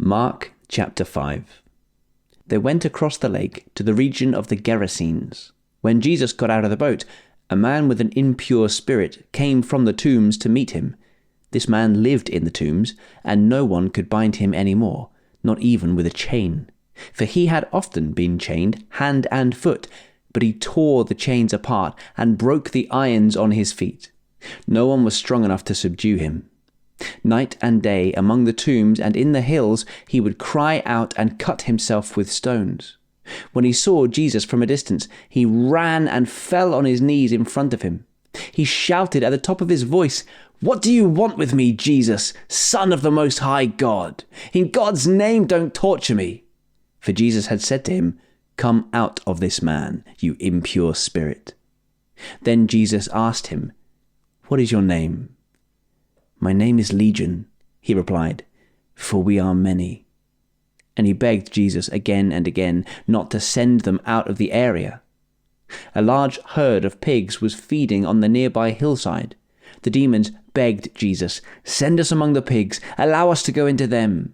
Mark chapter 5. They went across the lake to the region of the Gerasenes. When Jesus got out of the boat, a man with an impure spirit came from the tombs to meet him. This man lived in the tombs, and no one could bind him any more, not even with a chain. For he had often been chained hand and foot, but he tore the chains apart and broke the irons on his feet. No one was strong enough to subdue him. Night and day, among the tombs and in the hills, he would cry out and cut himself with stones. When he saw Jesus from a distance, he ran and fell on his knees in front of him. He shouted at the top of his voice, "What do you want with me, Jesus, Son of the Most High God? In God's name, don't torture me." For Jesus had said to him, "Come out of this man, you impure spirit." Then Jesus asked him, "What is your name?" "My name is Legion," he replied, "for we are many." And he begged Jesus again and again not to send them out of the area. A large herd of pigs was feeding on the nearby hillside. The demons begged Jesus, "Send us among the pigs, allow us to go into them."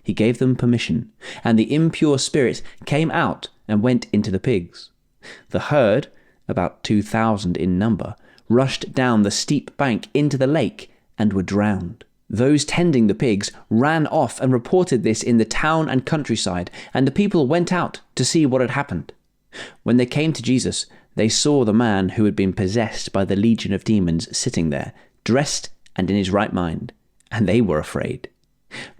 He gave them permission, and the impure spirits came out and went into the pigs. The herd, about 2,000 in number, rushed down the steep bank into the lake and were drowned. Those tending the pigs ran off and reported this in the town and countryside, and the people went out to see what had happened. When they came to Jesus, they saw the man who had been possessed by the legion of demons sitting there, dressed and in his right mind, and they were afraid.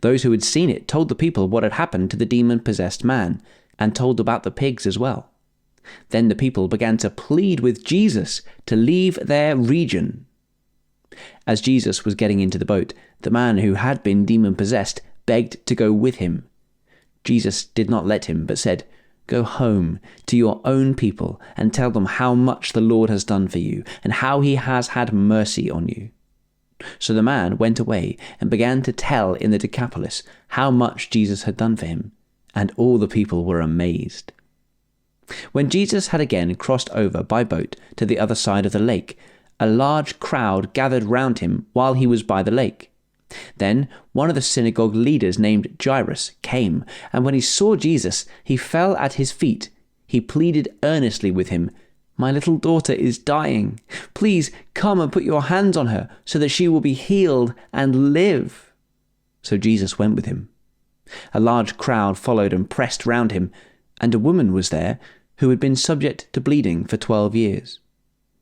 Those who had seen it told the people what had happened to the demon-possessed man, and told about the pigs as well. Then the people began to plead with Jesus to leave their region. As Jesus was getting into the boat, the man who had been demon-possessed begged to go with him. Jesus did not let him, but said, "Go home to your own people and tell them how much the Lord has done for you and how he has had mercy on you." So the man went away and began to tell in the Decapolis how much Jesus had done for him, and all the people were amazed. When Jesus had again crossed over by boat to the other side of the lake, a large crowd gathered round him while he was by the lake. Then one of the synagogue leaders named Jairus came, and when he saw Jesus, he fell at his feet. He pleaded earnestly with him, "My little daughter is dying. Please come and put your hands on her so that she will be healed and live." So Jesus went with him. A large crowd followed and pressed round him, and a woman was there who had been subject to bleeding for 12 years.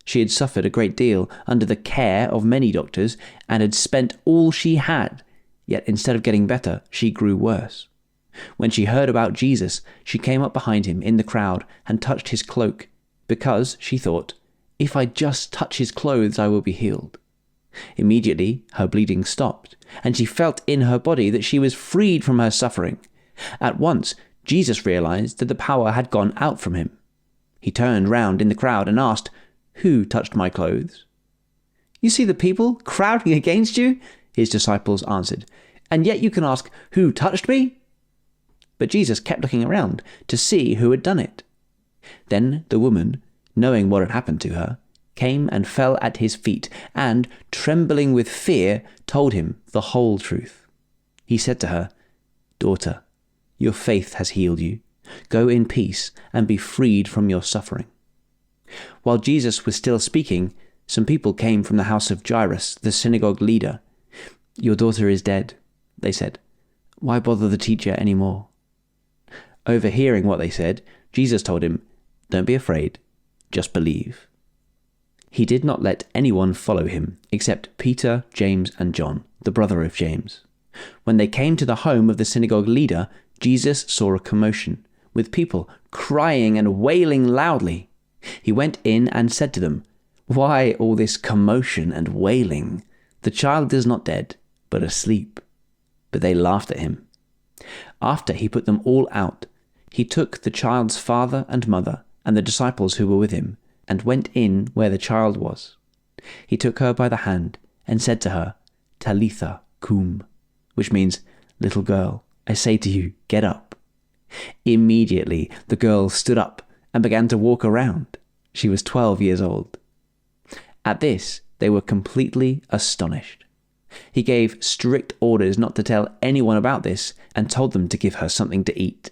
She had suffered a great deal under the care of many doctors and had spent all she had, yet instead of getting better, she grew worse. When she heard about Jesus, she came up behind him in the crowd and touched his cloak, because she thought, "If I just touch his clothes, I will be healed." Immediately her bleeding stopped, and she felt in her body that she was freed from her suffering. At once, Jesus realized that the power had gone out from him. He turned round in the crowd and asked, "Who touched my clothes?" "You see the people crowding against you," his disciples answered, "and yet you can ask, 'Who touched me?'" But Jesus kept looking around to see who had done it. Then the woman, knowing what had happened to her, came and fell at his feet, and, trembling with fear, told him the whole truth. He said to her, "Daughter, your faith has healed you. Go in peace and be freed from your suffering." While Jesus was still speaking, some people came from the house of Jairus, the synagogue leader. "Your daughter is dead," they said. "Why bother the teacher any more?" Overhearing what they said, Jesus told him, "Don't be afraid, just believe." He did not let anyone follow him except Peter, James, and John, the brother of James. When they came to the home of the synagogue leader, Jesus saw a commotion, with people crying and wailing loudly. He went in and said to them, "Why all this commotion and wailing? The child is not dead, but asleep." But they laughed at him. After he put them all out, he took the child's father and mother and the disciples who were with him, and went in where the child was. He took her by the hand and said to her, "Talitha cum," which means, "Little girl, I say to you, get up." Immediately the girl stood up and began to walk around. She was 12 years old. At this, they were completely astonished. He gave strict orders not to tell anyone about this and told them to give her something to eat.